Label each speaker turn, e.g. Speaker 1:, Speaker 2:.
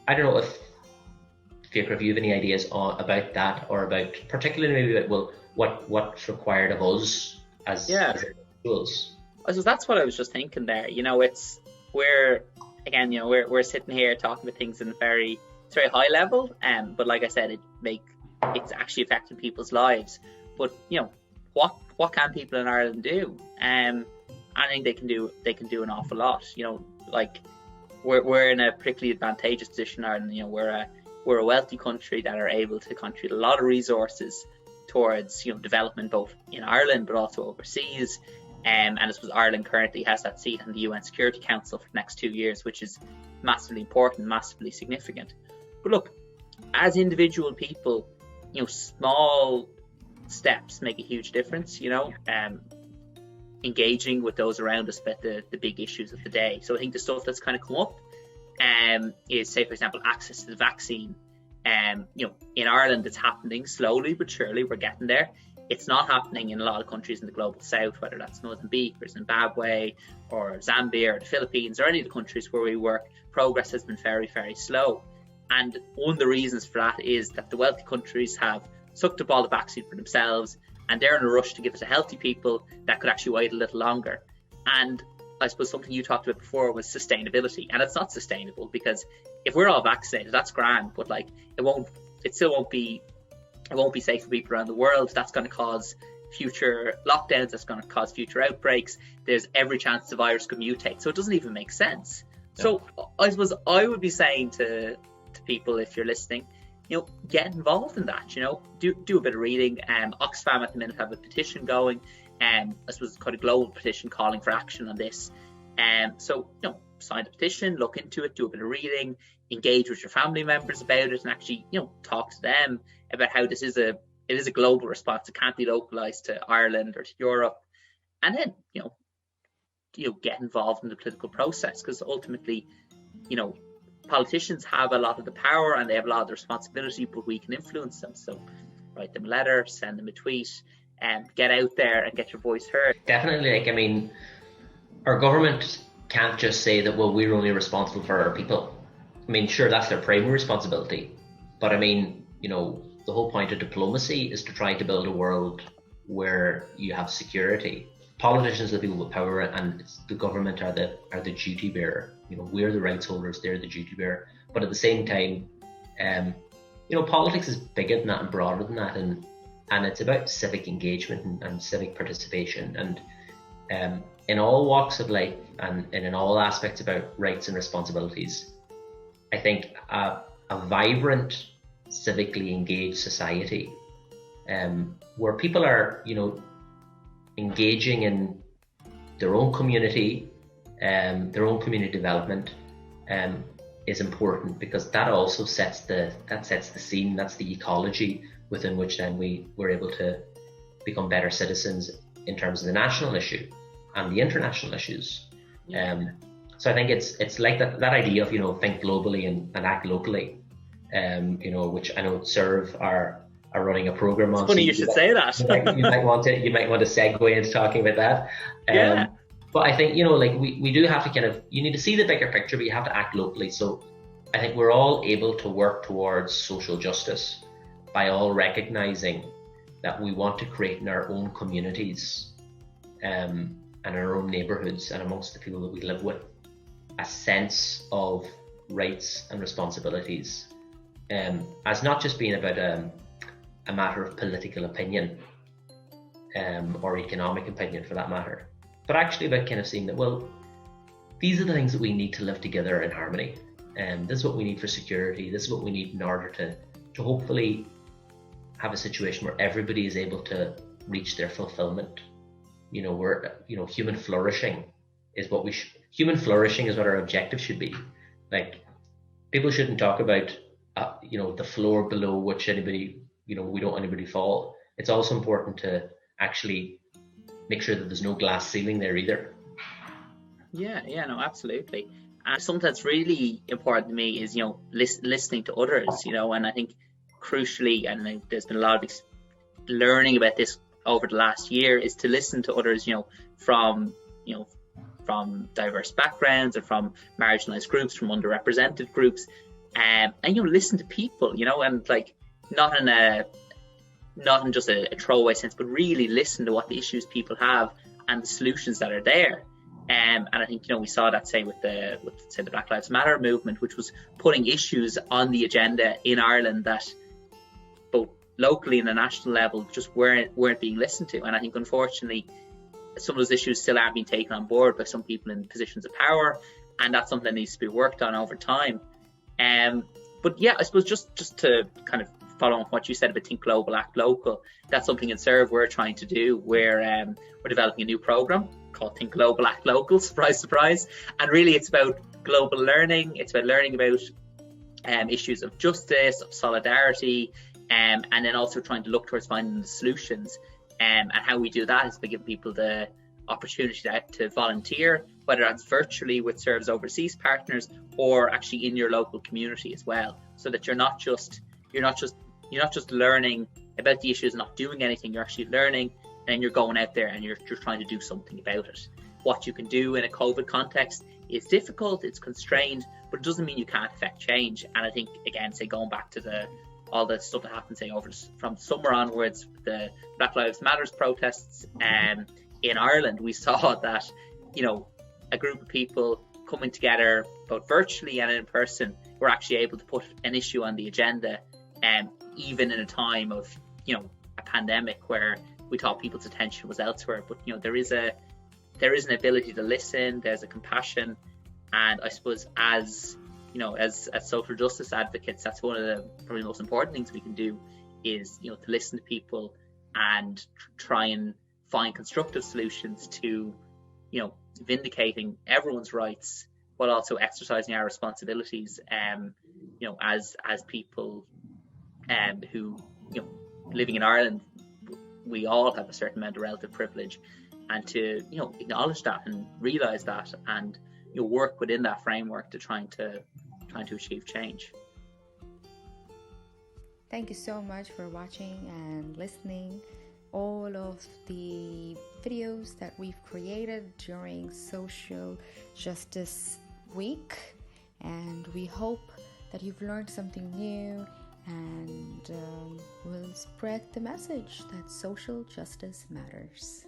Speaker 1: I don't know if Fiachra, if you have any ideas about that, or about particularly maybe about, well, what's required of us as individuals.
Speaker 2: I suppose that's what I was just thinking there. We're sitting here talking about things in it's very high level, but like I said, it's actually affecting people's lives. But what can people in Ireland do? I think they can do an awful lot. Like we're in a particularly advantageous position in Ireland. We're a wealthy country that are able to contribute a lot of resources towards development, both in Ireland but also overseas. And I suppose Ireland currently has that seat on the UN Security Council for the next 2 years, which is massively important, massively significant. But look, as individual people, small steps make a huge difference. Engaging with those around us about the big issues of the day. So I think the stuff that's kind of come up is, say, for example, access to the vaccine. In Ireland, it's happening slowly but surely. We're getting there. It's not happening in a lot of countries in the global south, whether that's Mozambique or Zimbabwe or Zambia or the Philippines or any of the countries where we work. Progress has been very, very slow. And one of the reasons for that is that the wealthy countries have sucked up all the vaccine for themselves, and they're in a rush to give it to healthy people that could actually wait a little longer. And I suppose something you talked about before was sustainability, and it's not sustainable, because if we're all vaccinated, that's grand, but it won't be safe for people around the world. That's going to cause future lockdowns. That's going to cause future outbreaks. There's every chance the virus could mutate, so it doesn't even make sense. Yeah. So I suppose I would be saying to people, if you're listening, get involved in that. Do a bit of reading. Oxfam at the minute have a petition going, I suppose kind of global petition calling for action on this. So sign the petition, look into it, do a bit of reading, engage with your family members about it, and actually talk to them about how it is a global response. It can't be localized to Ireland or to Europe. And then get involved in the political process, because ultimately politicians have a lot of the power and they have a lot of the responsibility, but we can influence them. So write them a letter, send them a tweet, and get out there and get your voice heard.
Speaker 1: Definitely. Our government can't just say that, well, we're only responsible for our people. Sure, that's their primary responsibility, but the whole point of diplomacy is to try to build a world where you have security. Politicians are the people with power, and the government are the duty bearer. We're the rights holders, they're the duty bearer. But at the same time, politics is bigger than that and broader than that, and it's about civic engagement and civic participation, and in all walks of life and in all aspects about rights and responsibilities. I think a vibrant, civically engaged society, where people are, engaging in their own community, their own community development, is important, because that also sets the scene. That's the ecology within which then we're able to become better citizens in terms of the national issue and the international issues. So I think it's like that idea of think globally and act locally, which I know Serve are running a program on.
Speaker 2: It's funny you should say that.
Speaker 1: you might want to segue into talking about that.
Speaker 2: Yeah.
Speaker 1: But I think we do have to you need to see the bigger picture, but you have to act locally. So I think we're all able to work towards social justice by all recognizing that we want to create in our own communities, and in our own neighborhoods and amongst the people that we live with, a sense of rights and responsibilities, as not just being about a matter of political opinion, or economic opinion for that matter, but actually about seeing that, well, these are the things that we need to live together in harmony. This is what we need for security. This is what we need in order to hopefully have a situation where everybody is able to reach their fulfillment. Where human flourishing is what our objective should be. Like, people shouldn't talk about the floor below which anybody, we don't want anybody to fall. It's also important to actually make sure that there's no glass ceiling there either.
Speaker 2: Yeah, no, absolutely. And something that's really important to me is, listening to others, and I think crucially, and there's been a lot of learning about this over the last year, is to listen to others, from diverse backgrounds and from marginalized groups, from underrepresented groups, and listen to people, and like not in just a throwaway sense, but really listen to what the issues people have and the solutions that are there. And I think we saw that say with the Black Lives Matter movement, which was putting issues on the agenda in Ireland that both locally and the national level just weren't being listened to. And I think unfortunately some of those issues still aren't being taken on board by some people in positions of power, and that's something that needs to be worked on over time. But yeah, I suppose just to kind of follow on what you said about Think Global, Act Local, that's something in Serve we're trying to do. We're developing a new program called Think Global, Act Local, surprise, surprise. And really it's about global learning. It's about learning about issues of justice, of solidarity, and then also trying to look towards finding the solutions. And how we do that is by giving people the opportunity to volunteer, whether that's virtually with Serve's overseas partners or actually in your local community as well, so that you're not just learning about the issues and not doing anything. You're actually learning, and then you're going out there and you're trying to do something about it. What you can do in a COVID context is difficult, it's constrained, but it doesn't mean you can't affect change. And I think, again, say going back to all the stuff that happened, say over from summer onwards, the Black Lives Matters protests in Ireland, we saw that a group of people coming together both virtually and in person were actually able to put an issue on the agenda, even in a time of a pandemic where we thought people's attention was elsewhere. But there is an ability to listen, there's a compassion, and I suppose as social justice advocates, that's one of the probably most important things we can do is to listen to people and try and find constructive solutions to vindicating everyone's rights, but also exercising our responsibilities as people who living in Ireland. We all have a certain amount of relative privilege, and to acknowledge that and realize that, and work within that framework to trying to achieve change.
Speaker 3: Thank you so much for watching and listening all of the videos that we've created during Social Justice Week, and we hope that you've learned something new and will spread the message that social justice matters.